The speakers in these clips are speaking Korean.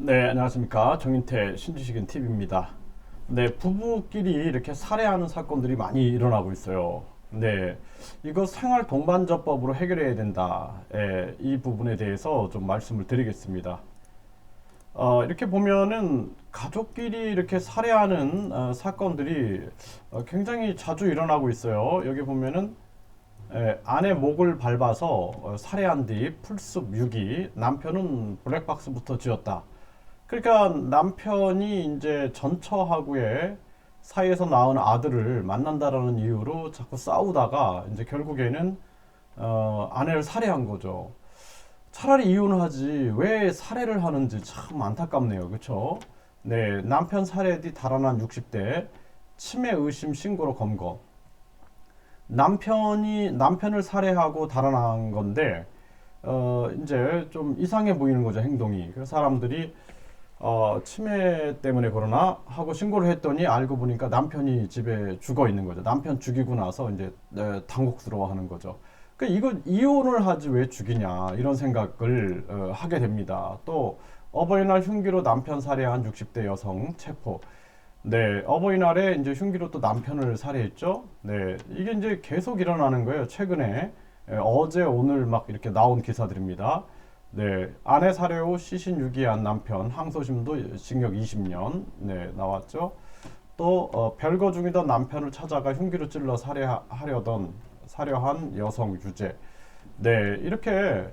네, 안녕하십니까. 정인태 신지식인 TV입니다. 네, 부부끼리 이렇게 살해하는 사건들이 많이 일어나고 있어요. 네, 이거 생활 동반자법으로 해결해야 된다. 이 부분에 대해서 좀 말씀을 드리겠습니다. 이렇게 보면은 가족끼리 이렇게 살해하는 사건들이 굉장히 자주 일어나고 있어요. 여기 보면은 아내 목을 밟아서 살해한 뒤 풀숲 유기, 남편은 블랙박스부터 지었다. 그러니까 남편이 이제 전처하고의 사이에서 낳은 아들을 만난다라는 이유로 자꾸 싸우다가 이제 결국에는 아내를 살해한 거죠. 차라리 이혼하지 왜 살해를 하는지 참 안타깝네요. 그렇죠? 네, 남편 살해 뒤 달아난 60대 치매 의심 신고로 검거. 남편이 남편을 살해하고 달아난 건데 이제 좀 이상해 보이는 거죠, 행동이. 그래서 사람들이 치매 때문에 그러나 하고 신고를 했더니 알고 보니까 남편이 집에 죽어 있는 거죠. 남편 죽이고 나서 이제 당혹스러워 하는 거죠. 그러니까 이거 이혼을 하지 왜 죽이냐 이런 생각을 하게 됩니다. 또 어버이날 흉기로 남편 살해한 60대 여성 체포. 네, 어버이날에 이제 흉기로 또 남편을 살해했죠. 네, 이게 이제 계속 일어나는 거예요. 최근에 어제 오늘 막 이렇게 나온 기사들입니다. 네, 아내 살해 후 시신 유기한 남편 항소심도 징역 20년 네 나왔죠. 또 별거 중이던 남편을 찾아가 흉기로 찔러 살해한 여성 유죄. 네, 이렇게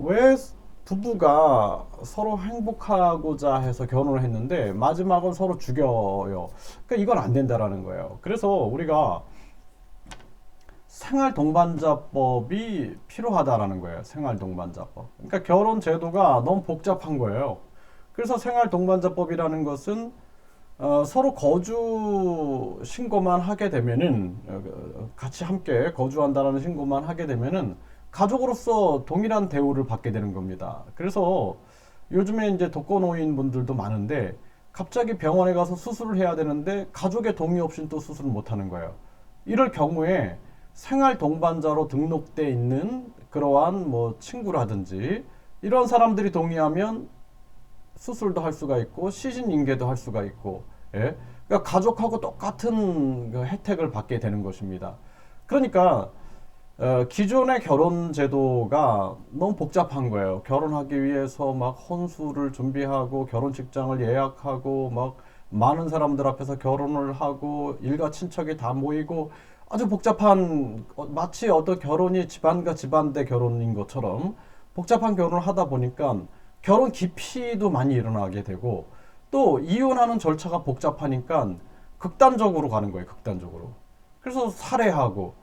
왜 부부가 서로 행복하고자 해서 결혼을 했는데 마지막은 서로 죽여요. 그러니까 이건 안 된다라는 거예요. 그래서 우리가 생활 동반자법이 필요하다라는 거예요. 생활 동반자법. 그러니까 결혼 제도가 너무 복잡한 거예요. 그래서 생활 동반자법이라는 것은 서로 거주 신고만 하게 되면은 같이 함께 거주한다라는 신고만 하게 되면은 가족으로서 동일한 대우를 받게 되는 겁니다. 그래서 요즘에 이제 독거노인 분들도 많은데 갑자기 병원에 가서 수술을 해야 되는데 가족의 동의 없이는 또 수술을 못 하는 거예요. 이럴 경우에 생활 동반자로 등록돼 있는 그러한 뭐 친구라든지 이런 사람들이 동의하면 수술도 할 수가 있고 시신 인계도 할 수가 있고, 예? 그러니까 가족하고 똑같은 그 혜택을 받게 되는 것입니다. 그러니까 기존의 결혼 제도가 너무 복잡한 거예요. 결혼하기 위해서 막 혼수를 준비하고 결혼식장을 예약하고 막 많은 사람들 앞에서 결혼을 하고 일가 친척이 다 모이고 아주 복잡한 마치 어떤 결혼이 집안과 집안대 결혼인 것처럼 복잡한 결혼을 하다 보니까 결혼 기피도 많이 일어나게 되고 또 이혼하는 절차가 복잡하니까 극단적으로 가는 거예요. 극단적으로. 그래서 살해하고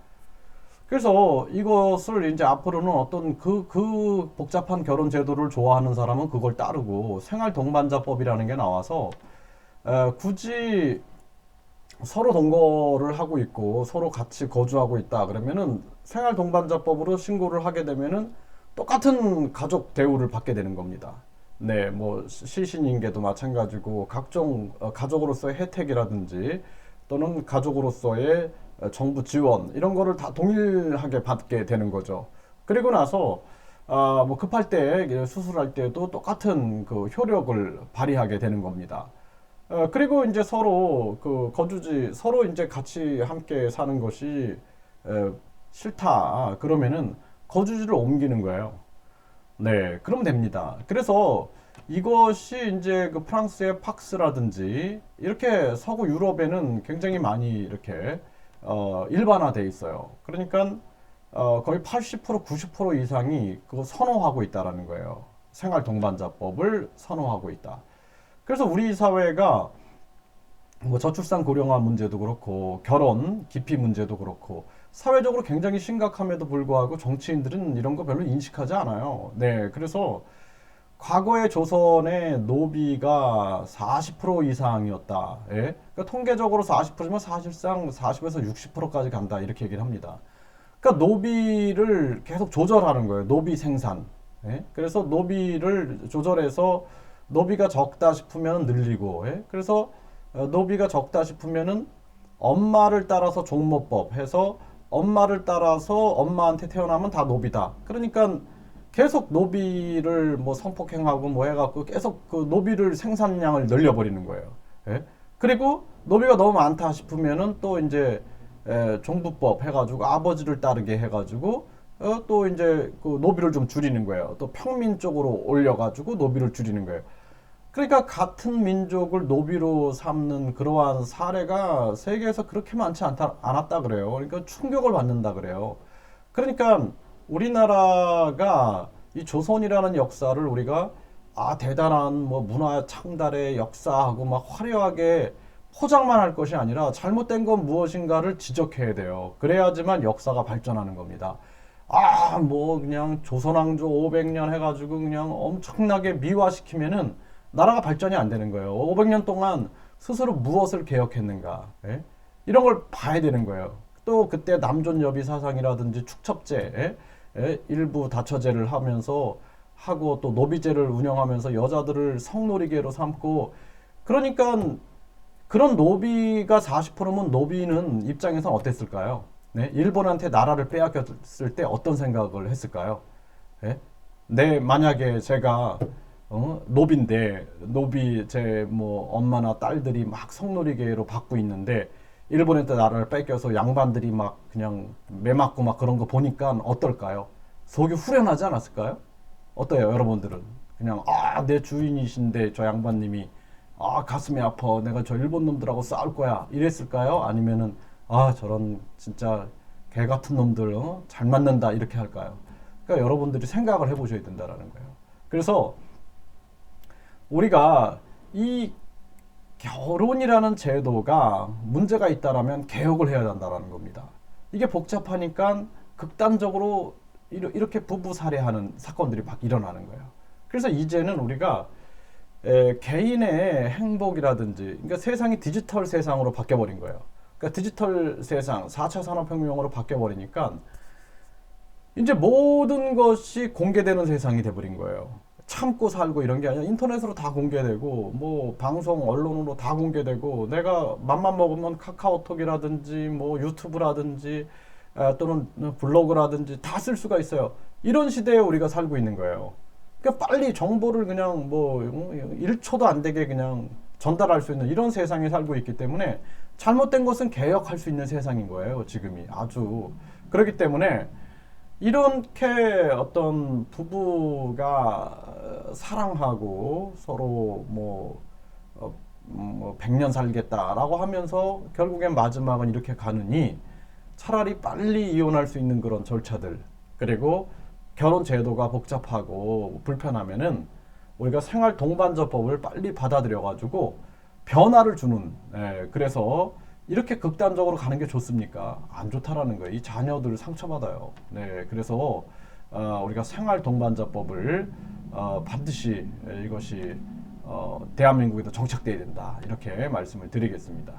그래서 이것을 이제 앞으로는 어떤 그 복잡한 결혼 제도를 좋아하는 사람은 그걸 따르고 생활 동반자법이라는 게 나와서 굳이 서로 동거를 하고 있고 서로 같이 거주하고 있다 그러면은 생활 동반자법으로 신고를 하게 되면은 똑같은 가족 대우를 받게 되는 겁니다. 네, 뭐 시신인계도 마찬가지고 각종 가족으로서의 혜택이라든지 또는 가족으로서의 정부 지원 이런 거를 다 동일하게 받게 되는 거죠. 그리고 나서 뭐 급할 때 수술할 때도 똑같은 그 효력을 발휘하게 되는 겁니다. 그리고 이제 서로 그 거주지 서로 이제 같이 함께 사는 것이 싫다 그러면은 거주지를 옮기는 거예요. 네, 그러면 됩니다. 그래서 이것이 이제 그 프랑스의 팍스라든지 이렇게 서구 유럽에는 굉장히 많이 이렇게 일반화돼 있어요. 그러니까 거의 80% 90% 이상이 그거 선호하고 있다라는 거예요. 생활 동반자법을 선호하고 있다. 그래서 우리 사회가 뭐 저출산 고령화 문제도 그렇고 결혼 기피 문제도 그렇고 사회적으로 굉장히 심각함에도 불구하고 정치인들은 이런 거 별로 인식하지 않아요. 네, 그래서 과거의 조선의 노비가 40% 이상이었다. 예? 그러니까 통계적으로 40%지만 사실상 40에서 60%까지 간다. 이렇게 얘기를 합니다. 그러니까 노비를 계속 조절하는 거예요. 노비 생산. 예? 그래서 노비를 조절해서 노비가 적다 싶으면 늘리고, 예? 그래서 노비가 적다 싶으면은 엄마를 따라서 종모법 해서 엄마를 따라서 엄마한테 태어나면 다 노비다. 그러니까 계속 노비를 뭐 성폭행하고 뭐 해갖고 계속 그 노비를 생산량을 늘려버리는 거예요. 예? 그리고 노비가 너무 많다 싶으면은 또 이제 종부법 해가지고 아버지를 따르게 해가지고 또 이제 그 노비를 좀 줄이는 거예요. 또 평민 쪽으로 올려가지고 노비를 줄이는 거예요. 그러니까 같은 민족을 노비로 삼는 그러한 사례가 세계에서 그렇게 많지 않았다 그래요. 그러니까 충격을 받는다 그래요. 그러니까 우리나라가 이 조선이라는 역사를 우리가 대단한 뭐 문화 창달의 역사하고 막 화려하게 포장만 할 것이 아니라 잘못된 건 무엇인가를 지적해야 돼요. 그래야지만 역사가 발전하는 겁니다. 뭐 그냥 조선왕조 500년 해가지고 그냥 엄청나게 미화시키면은 나라가 발전이 안 되는 거예요. 500년 동안 스스로 무엇을 개혁했는가, 예? 이런 걸 봐야 되는 거예요. 또 그때 남존여비 사상이라든지 축첩제, 일부 다처제를 하면서 하고 또 노비제를 운영하면서 여자들을 성놀이개로 삼고, 그러니까 그런 노비가 40%면 노비는 입장에서 어땠을까요? 네? 일본한테 나라를 빼앗겼을 때 어떤 생각을 했을까요? 예? 만약에 제가 노비인데 노비 제 뭐 엄마나 딸들이 막 성놀이개로 받고 있는데 일본한테 나라를 뺏겨서 양반들이 막 그냥 매 맞고 막 그런 거 보니까 어떨까요? 속이 후련하지 않았을까요? 어때요, 여러분들은? 그냥 내 주인이신데 저 양반님이 가슴이 아파, 내가 저 일본 놈들하고 싸울 거야, 이랬을까요? 아니면은 저런 진짜 개 같은 놈들 잘 맞는다, 이렇게 할까요? 그러니까 여러분들이 생각을 해보셔야 된다라는 거예요. 그래서 우리가 이 결혼이라는 제도가 문제가 있다라면 개혁을 해야 한다라는 겁니다. 이게 복잡하니까 극단적으로 이렇게 부부 살해하는 사건들이 막 일어나는 거예요. 그래서 이제는 우리가 개인의 행복이라든지, 그러니까 세상이 디지털 세상으로 바뀌어버린 거예요. 그러니까 디지털 세상, 4차 산업혁명으로 바뀌어버리니까 이제 모든 것이 공개되는 세상이 돼버린 거예요. 참고 살고 이런 게 아니라 인터넷으로 다 공개되고, 뭐 방송 언론으로 다 공개되고, 내가 맘만 먹으면 카카오톡이라든지 뭐 유튜브라든지 또는 블로그라든지 다 쓸 수가 있어요. 이런 시대에 우리가 살고 있는 거예요. 그러니까 빨리 정보를 그냥 뭐 1초도 안 되게 그냥 전달할 수 있는 이런 세상에 살고 있기 때문에 잘못된 것은 개혁할 수 있는 세상인 거예요, 지금이. 아주. 그렇기 때문에 이렇게 어떤 부부가 사랑하고 서로 뭐 100년 살겠다라고 하면서 결국엔 마지막은 이렇게 가느니 차라리 빨리 이혼할 수 있는 그런 절차들, 그리고 결혼 제도가 복잡하고 불편하면은 우리가 생활 동반자법을 빨리 받아들여 가지고 변화를 주는, 그래서 이렇게 극단적으로 가는 게 좋습니까? 안 좋다라는 거예요. 이 자녀들 상처받아요. 네, 그래서 우리가 생활 동반자법을 반드시 이것이 대한민국에도 정착돼야 된다, 이렇게 말씀을 드리겠습니다.